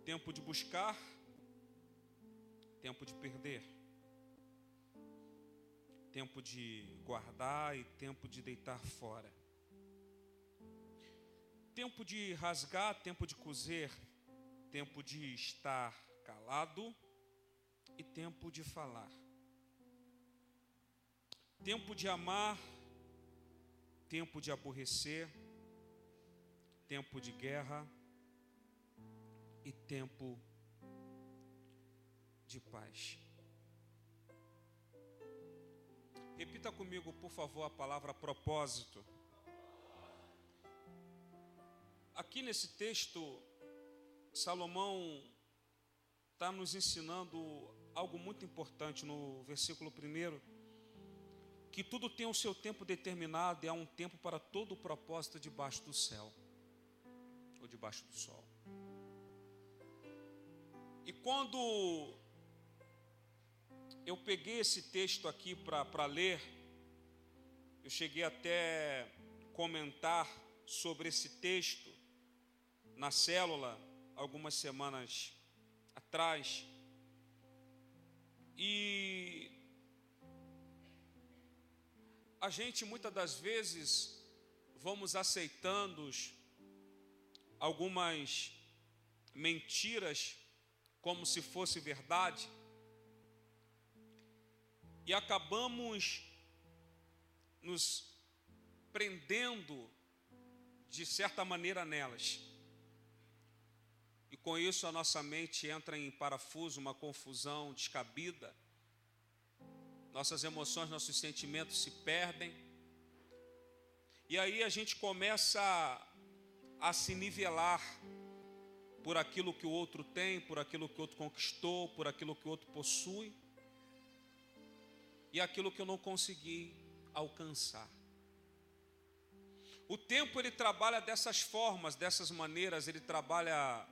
tempo de buscar, tempo de perder, tempo de guardar e tempo de deitar fora, tempo de rasgar, tempo de coser, tempo de estar calado e tempo de falar, tempo de amar, tempo de aborrecer, tempo de guerra e tempo de paz. Repita comigo, por favor, a palavra propósito. Aqui nesse texto, Salomão está nos ensinando algo muito importante no versículo 1, que tudo tem o seu tempo determinado e há um tempo para todo o propósito debaixo do céu, ou debaixo do sol. E quando eu peguei esse texto aqui para ler, eu cheguei até comentar sobre esse texto na célula algumas semanas atrás, e a gente muitas das vezes vamos aceitando algumas mentiras como se fosse verdade e acabamos nos prendendo de certa maneira nelas. E com isso a nossa mente entra em parafuso, uma confusão descabida. Nossas emoções, nossos sentimentos se perdem. E aí a gente começa a se nivelar por aquilo que o outro tem, por aquilo que o outro conquistou, por aquilo que o outro possui, e aquilo que eu não consegui alcançar. O tempo ele trabalha dessas formas, dessas maneiras, ele trabalha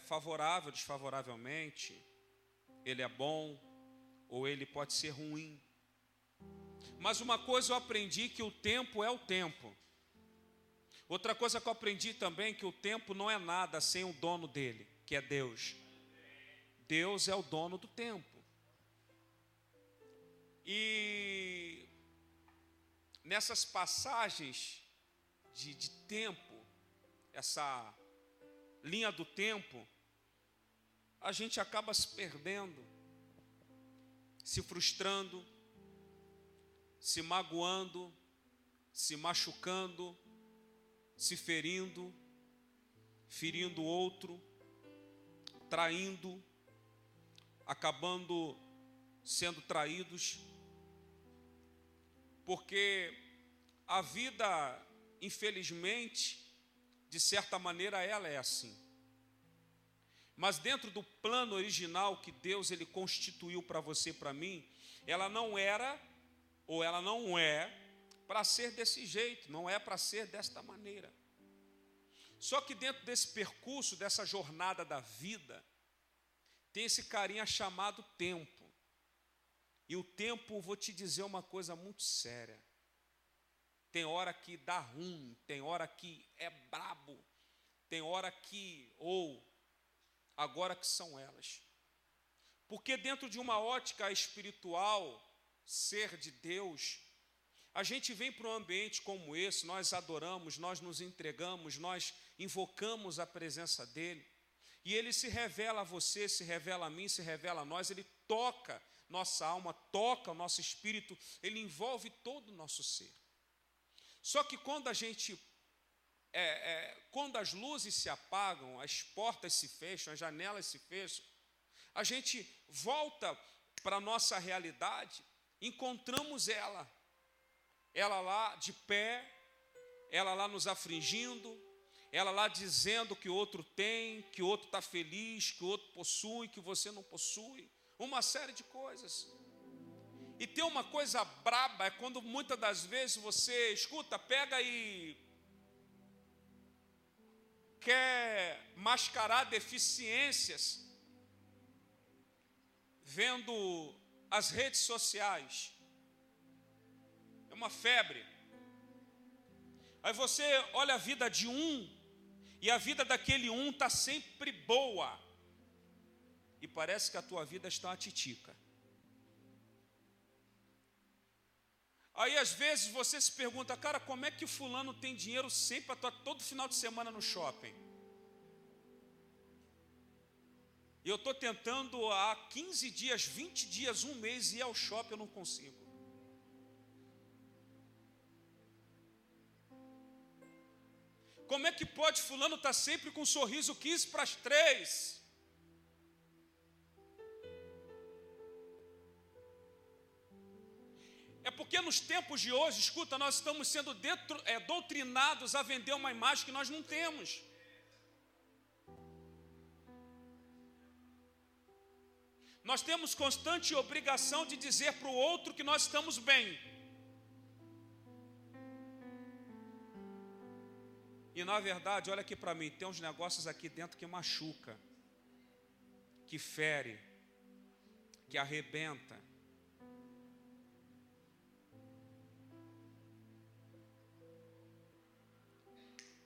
favorável, desfavoravelmente, ele é bom ou ele pode ser ruim. Mas uma coisa eu aprendi, que o tempo é o tempo. Outra coisa que eu aprendi também, que o tempo não é nada sem o dono dele, que é Deus. Deus é o dono do tempo. E nessas passagens de tempo, essa linha do tempo, a gente acaba se perdendo, se frustrando, se magoando, se machucando, se ferindo, ferindo o outro, traindo, acabando sendo traídos, porque a vida, infelizmente, de certa maneira ela é assim. Mas dentro do plano original que Deus ele constituiu para você e para mim, ela não era, ou ela não é, para ser desse jeito, não é para ser desta maneira. Só que dentro desse percurso, dessa jornada da vida, tem esse carinha chamado tempo. E o tempo, vou te dizer uma coisa muito séria. Tem hora que dá ruim, tem hora que é brabo, tem hora que, agora que são elas. Porque dentro de uma ótica espiritual, ser de Deus, a gente vem para um ambiente como esse, nós adoramos, nós nos entregamos, nós invocamos a presença dEle, e Ele se revela a você, se revela a mim, se revela a nós, Ele toca nossa alma, toca o nosso espírito, Ele envolve todo o nosso ser. Só que quando a gente, quando as luzes se apagam, as portas se fecham, as janelas se fecham, a gente volta para a nossa realidade, encontramos ela lá de pé, ela lá nos afligindo, ela lá dizendo que o outro tem, que o outro está feliz, que o outro possui, que você não possui, uma série de coisas. E tem uma coisa braba, é quando muitas das vezes você escuta, pega e quer mascarar deficiências, vendo as redes sociais. É uma febre. Aí você olha a vida de um E a vida daquele um está sempre boa. E parece que a tua vida está uma titica. Aí às vezes você se pergunta, cara, como é que fulano tem dinheiro sempre para estar todo final de semana no shopping? E eu estou tentando há 15 dias, 20 dias, um mês ir ao shopping, eu não consigo. Como é que pode fulano estar sempre com um sorriso 15 para as 3? É porque nos tempos de hoje, escuta, nós estamos sendo doutrinados a vender uma imagem que nós não temos. Nós temos constante obrigação de dizer para o outro que nós estamos bem. E na verdade, olha aqui para mim, tem uns negócios aqui dentro que machuca, que fere, que arrebenta.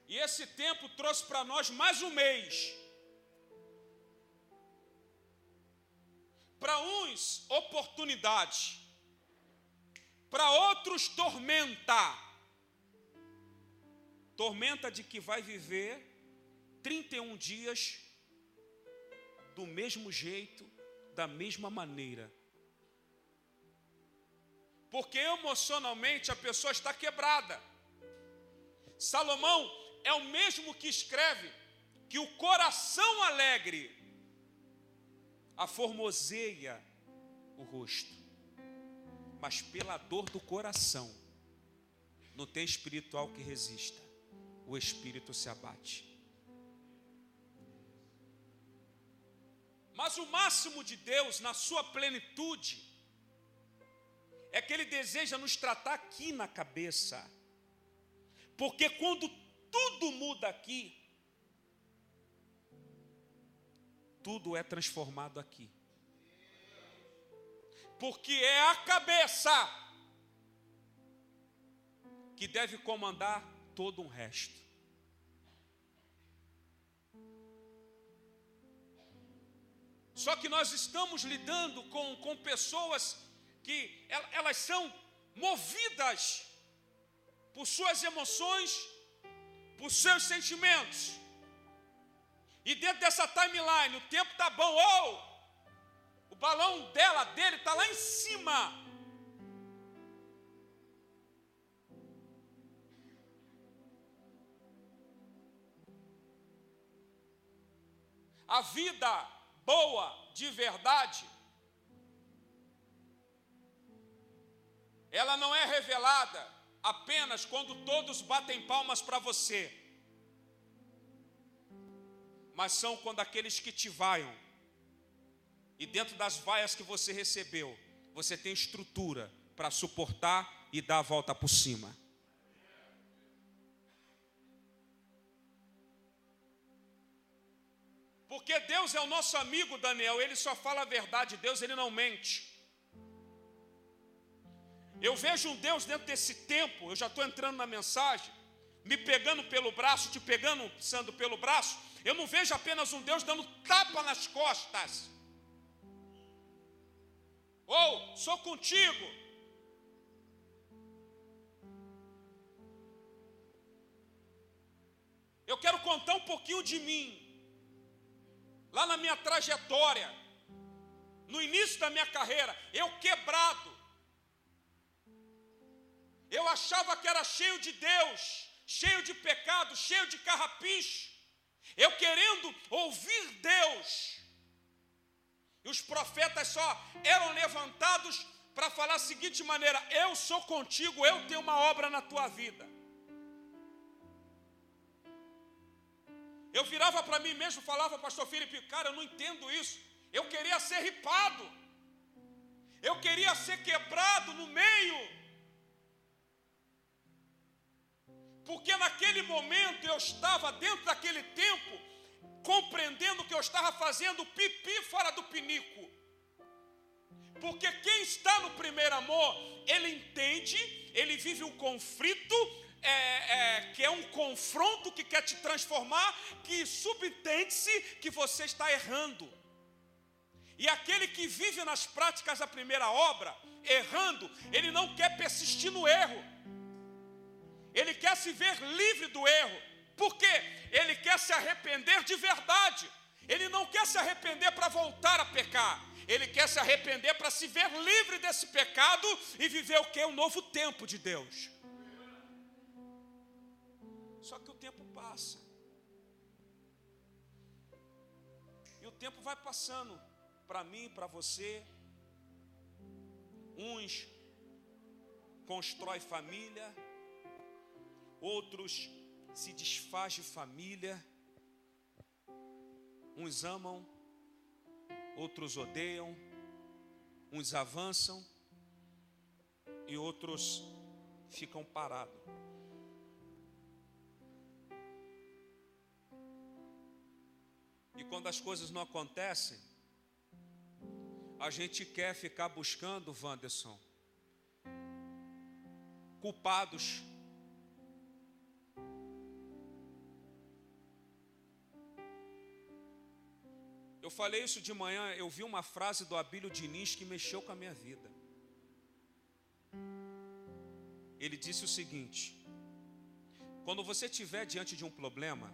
E esse tempo trouxe para nós mais um mês. Para uns, oportunidade. Para outros, tormenta. Tormenta de que vai viver 31 dias do mesmo jeito, da mesma maneira. Porque emocionalmente a pessoa está quebrada. Salomão é o mesmo que escreve que o coração alegre aformoseia o rosto, mas pela dor do coração não tem espiritual que resista, o espírito se abate. Mas o máximo de Deus na sua plenitude é que Ele deseja nos tratar aqui na cabeça, porque quando tudo muda aqui, tudo é transformado aqui. Porque é a cabeça que deve comandar todo o resto. Só que nós estamos lidando com pessoas que elas são movidas por suas emoções, por seus sentimentos. E dentro dessa timeline, o tempo está bom, o balão dele está lá em cima. A vida boa, de verdade, ela não é revelada apenas quando todos batem palmas para você, mas são quando aqueles que te vaiam, e dentro das vaias que você recebeu, você tem estrutura para suportar e dar a volta por cima. Porque Deus é o nosso amigo, Daniel, Ele só fala a verdade, Deus ele não mente. Eu vejo um Deus dentro desse tempo, eu já estou entrando na mensagem, me pegando pelo braço, te pegando, Sandro, pelo braço. Eu não vejo apenas um Deus dando tapa nas costas. Sou contigo. Eu quero contar um pouquinho de mim. Lá na minha trajetória, no início da minha carreira, eu quebrado. Eu achava que era cheio de Deus, cheio de pecado, cheio de carrapicho. Eu querendo ouvir Deus. E os profetas só eram levantados para falar a seguinte maneira: eu sou contigo, eu tenho uma obra na tua vida. Eu virava para mim mesmo, falava, pastor Felipe, cara, eu não entendo isso. Eu queria ser ripado. Eu queria ser quebrado no meio. Porque naquele momento eu estava dentro daquele tempo, compreendendo que eu estava fazendo pipi fora do pinico. Porque quem está no primeiro amor, ele entende, ele vive um conflito que é um confronto que quer te transformar, que subentende-se que você está errando. E aquele que vive nas práticas da primeira obra, errando, ele não quer persistir no erro. Ele quer se ver livre do erro. Por quê? Ele quer se arrepender de verdade. Ele não quer se arrepender para voltar a pecar. Ele quer se arrepender para se ver livre desse pecado e viver o quê? Um novo tempo de Deus. Só que o tempo passa. E o tempo vai passando para mim, para você. Uns constroem família, outros se desfaz de família. Uns amam, outros odeiam, uns avançam e outros ficam parados. E quando as coisas não acontecem, a gente quer ficar buscando, Wanderson, culpados. Eu falei isso de manhã, eu vi uma frase do Abílio Diniz que mexeu com a minha vida. Ele disse o seguinte: quando você estiver diante de um problema,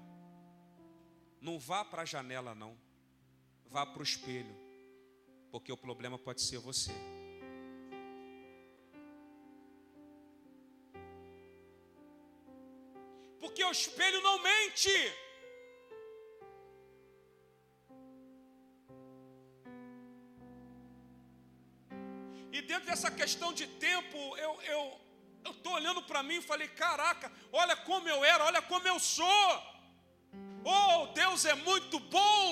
não vá para a janela não, vá para o espelho, porque o problema pode ser você. Porque o espelho não mente. E dentro dessa questão de tempo, eu estou olhando para mim e falei, caraca, olha como eu era, olha como eu sou. Oh, Deus é muito bom.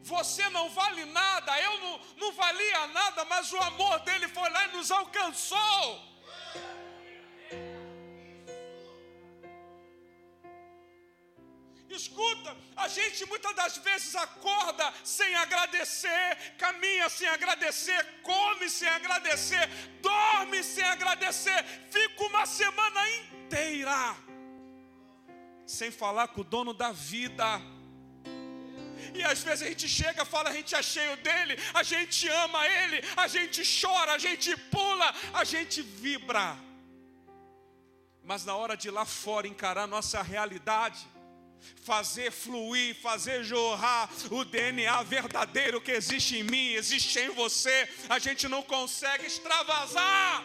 Você não vale nada, eu não valia nada, mas o amor dele foi lá e nos alcançou. Escuta, a gente muitas das vezes acorda sem agradecer, caminha sem agradecer, come sem agradecer, dorme sem agradecer, fica uma semana inteira sem falar com o dono da vida. E às vezes a gente chega, fala, a gente é cheio dele, a gente ama ele, a gente chora, a gente pula, a gente vibra. Mas na hora de ir lá fora encarar nossa realidade, fazer fluir, fazer jorrar o DNA verdadeiro que existe em mim, existe em você, a gente não consegue extravasar.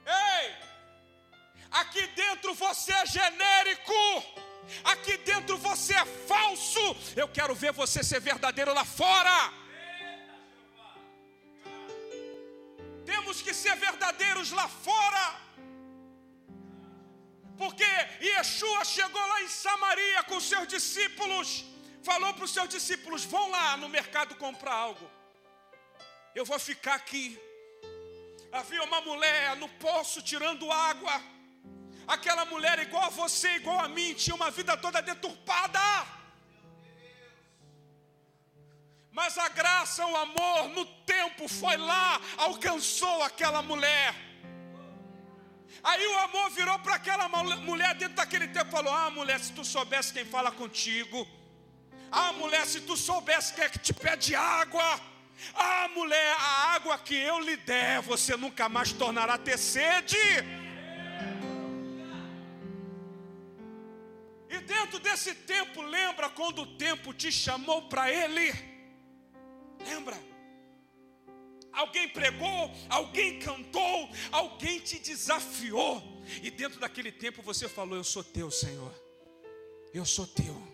Ei, aqui dentro você é genérico, aqui dentro você é falso. Eu quero ver você ser verdadeiro lá fora. Temos que ser verdadeiros lá fora. Porque Yeshua chegou lá em Samaria com seus discípulos, falou para os seus discípulos, vão lá no mercado comprar algo, eu vou ficar aqui. Havia uma mulher no poço tirando água. Aquela mulher igual a você, igual a mim, tinha uma vida toda deturpada. Mas a graça, o amor, no tempo foi lá, alcançou aquela mulher. Aí o amor virou para aquela mulher dentro daquele tempo e falou, mulher, se tu soubesse quem fala contigo. Mulher, se tu soubesse quem é que te pede água. Mulher, a água que eu lhe der, você nunca mais tornará a ter sede. E dentro desse tempo, lembra quando o tempo te chamou para ele? Lembra? Alguém pregou, alguém cantou, alguém te desafiou. E dentro daquele tempo você falou, eu sou teu, Senhor. Eu sou teu.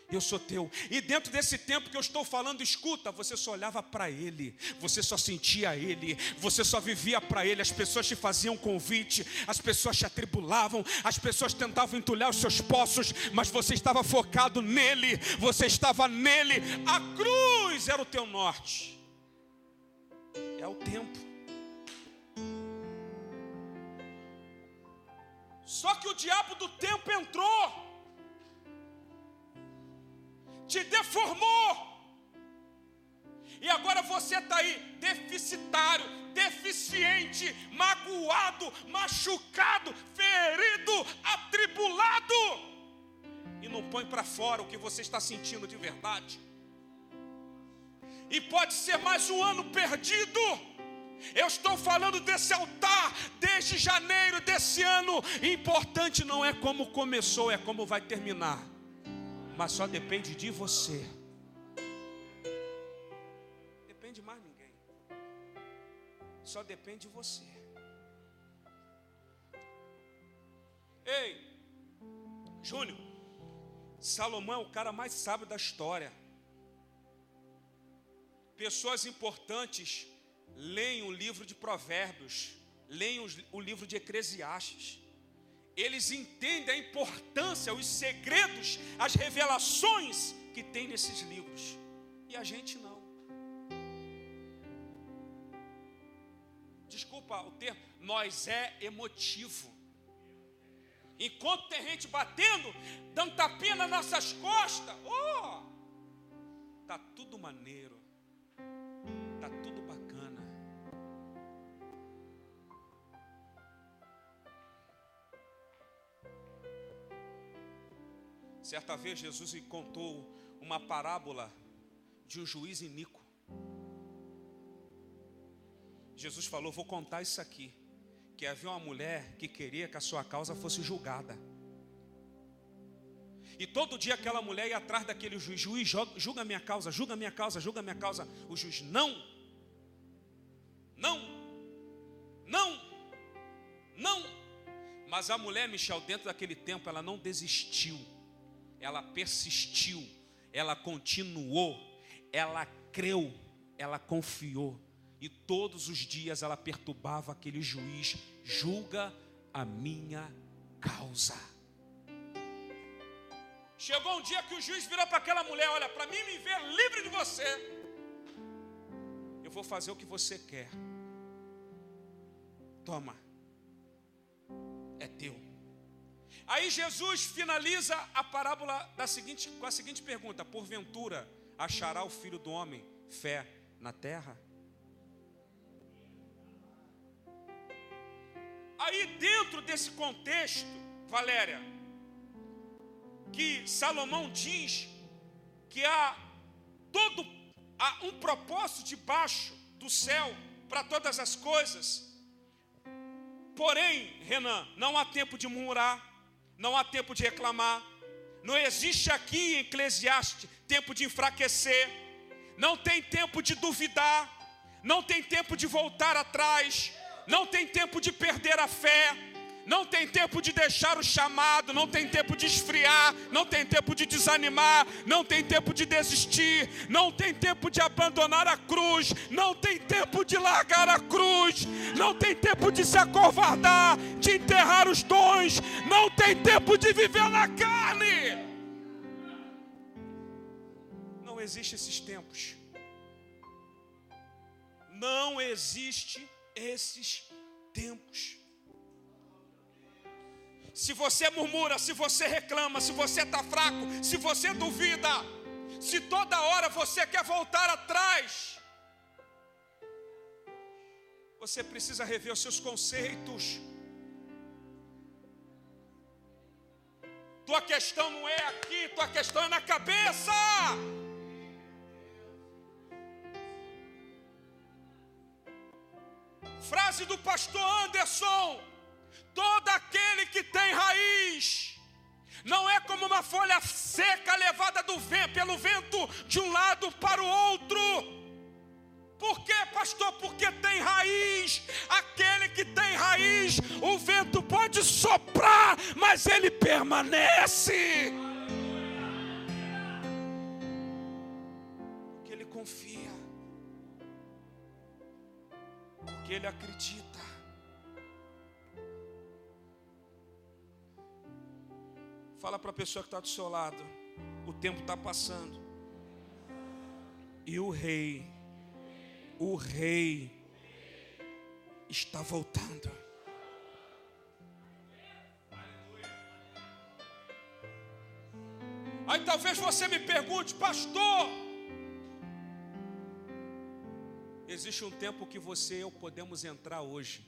Eu sou teu. E dentro desse tempo que eu estou falando, escuta, você só olhava para ele, você só sentia ele, você só vivia para ele. As pessoas te faziam convite, as pessoas te atribulavam, as pessoas tentavam entulhar os seus poços, mas você estava focado nele, você estava nele. A cruz era o teu norte. É o tempo. Só que o diabo do tempo entrou, te deformou. E agora você está aí deficitário, deficiente, magoado, machucado, ferido, atribulado, e não põe para fora o que você está sentindo de verdade. E pode ser mais um ano perdido. Eu estou falando desse altar desde janeiro desse ano. Importante não é como começou, é como vai terminar. Mas só depende de você. Depende mais ninguém. Só depende de você. Ei, Júnior, Salomão é o cara mais sábio da história. Pessoas importantes leem o livro de Provérbios, leem o livro de Eclesiastes. Eles entendem a importância, os segredos, as revelações que tem nesses livros. E a gente não. Desculpa o termo, nós é emotivo. Enquanto tem gente batendo, dando tapinha nas nossas costas, tá tudo maneiro. Tá tudo bacana. Certa vez Jesus contou uma parábola de um juiz iníquo. Jesus falou: vou contar isso aqui, que havia uma mulher que queria que a sua causa fosse julgada. E todo dia aquela mulher ia atrás daquele juiz: juiz, julga a minha causa, julga a minha causa, julga a minha causa. O juiz: não. Mas a mulher, Michel, dentro daquele tempo, ela não desistiu. Ela persistiu, ela continuou, ela creu, ela confiou. E todos os dias ela perturbava aquele juiz: julga a minha causa. Chegou um dia que o juiz virou para aquela mulher: olha, para mim me ver livre de você, eu vou fazer o que você quer. Toma, é teu. Aí Jesus finaliza a parábola com a seguinte pergunta: porventura achará o Filho do Homem fé na terra? Aí dentro desse contexto, Valéria, que Salomão diz que há um propósito debaixo do céu para todas as coisas. Porém, Renan, não há tempo de murmurar, não há tempo de reclamar. Não existe aqui em Eclesiastes tempo de enfraquecer. Não tem tempo de duvidar. Não tem tempo de voltar atrás. Não tem tempo de perder a fé. Não tem tempo de deixar o chamado. Não tem tempo de esfriar. Não tem tempo de desanimar. Não tem tempo de desistir. Não tem tempo de abandonar a cruz. Não tem tempo de largar a cruz. Não tem tempo de se acovardar, de enterrar os dons. Não tem tempo de viver na carne. Não existem esses tempos. Não existe esses tempos. Se você murmura, se você reclama, se você está fraco, se você duvida, se toda hora você quer voltar atrás, você precisa rever os seus conceitos. Tua questão não é aqui, tua questão é na cabeça. Frase do pastor Anderson: todo aquele que tem raiz não é como uma folha seca levada pelo vento de um lado para o outro. Por quê, pastor? Porque tem raiz. Aquele que tem raiz, o vento pode soprar, mas ele permanece. Porque ele confia, porque ele acredita. Fala para a pessoa que está do seu lado: o tempo está passando e o rei está voltando. Aí talvez você me pergunte: pastor, Existe um tempo que você e eu podemos entrar hoje.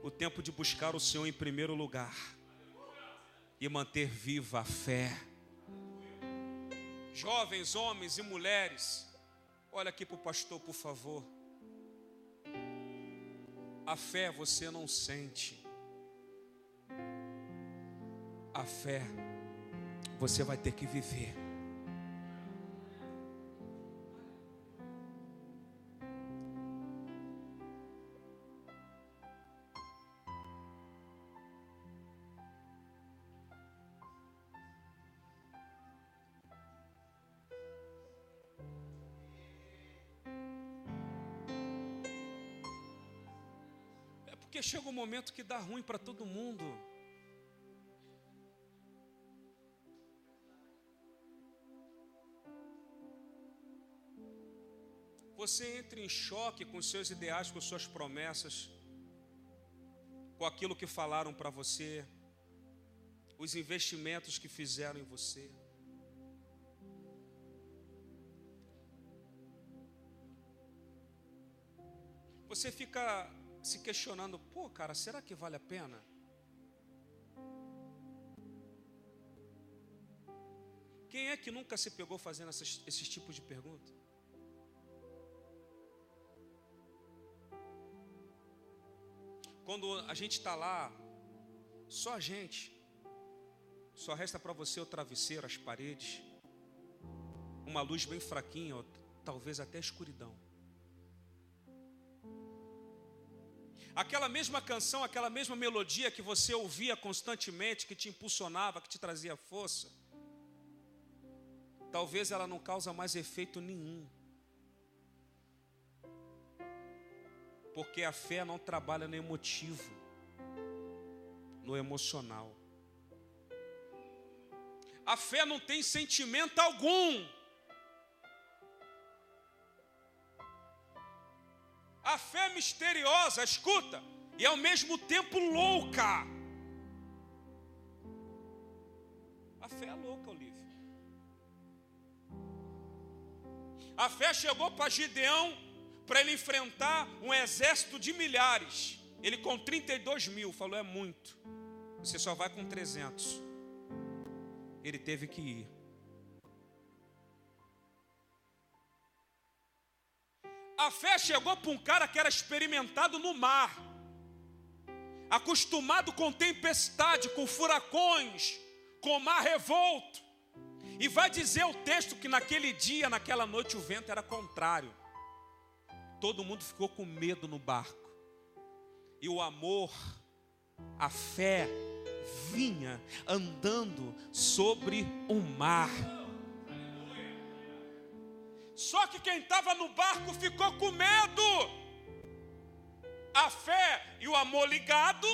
O tempo de buscar o Senhor em primeiro lugar e manter viva a fé. Jovens, homens e mulheres, olha aqui para o pastor, por favor. A fé você não sente. A fé você vai ter que viver. Porque chega um momento que dá ruim para todo mundo. Você entra em choque com os seus ideais, com suas promessas, com aquilo que falaram para você, os investimentos que fizeram em você. Você fica se questionando, pô, cara, será que vale a pena? Quem é que nunca se pegou fazendo esses tipos de pergunta? Quando a gente está lá, só a gente, só resta para você o travesseiro, as paredes, uma luz bem fraquinha, ou talvez até a escuridão. Aquela mesma canção, aquela mesma melodia que você ouvia constantemente, que te impulsionava, que te trazia força, talvez ela não causa mais efeito nenhum. Porque a fé não trabalha no emotivo, no emocional. A fé não tem sentimento algum. A fé é misteriosa, escuta, e ao mesmo tempo louca. A fé é louca, Olívia. A fé chegou para Gideão para ele enfrentar um exército de milhares. Ele com 32 mil falou, é muito. Você só vai com 300. Ele teve que ir. A fé chegou para um cara que era experimentado no mar, acostumado com tempestade, com furacões, com mar revolto. E vai dizer o texto que naquele dia, naquela noite, o vento era contrário. Todo mundo ficou com medo no barco. E o amor, a fé, vinha andando sobre o mar. Só que quem estava no barco ficou com medo. A fé e o amor ligado,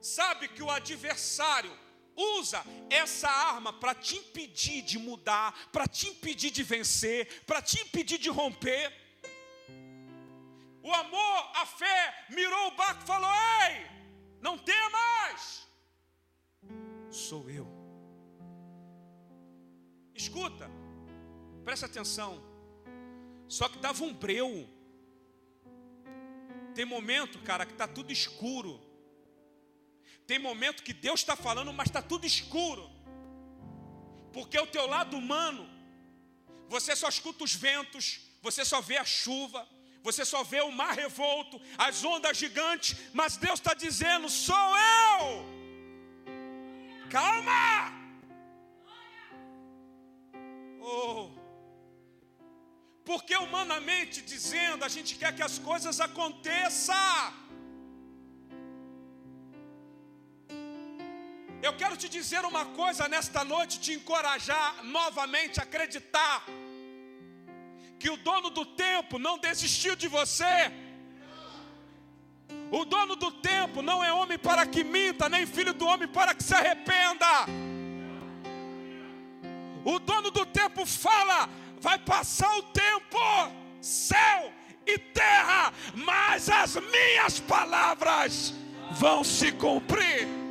sabe que o adversário usa essa arma para te impedir de mudar, para te impedir de vencer, para te impedir de romper. O amor, a fé, mirou o barco e falou, ei, não temas, sou eu. Escuta, presta atenção. Só que estava um breu. Tem momento, cara, que está tudo escuro. Tem momento que Deus está falando, mas está tudo escuro. Porque o teu lado humano, você só escuta os ventos, você só vê a chuva, você só vê o mar revolto, as ondas gigantes, mas Deus está dizendo, sou eu. Calma. Oh. Porque humanamente dizendo, a gente quer que as coisas aconteçam. Eu quero te dizer uma coisa nesta noite, te encorajar novamente a acreditar que o dono do tempo não desistiu de você. O dono do tempo não é homem para que minta, nem filho do homem para que se arrependa. O dono do tempo fala, vai passar o tempo, céu e terra, mas as minhas palavras vão se cumprir.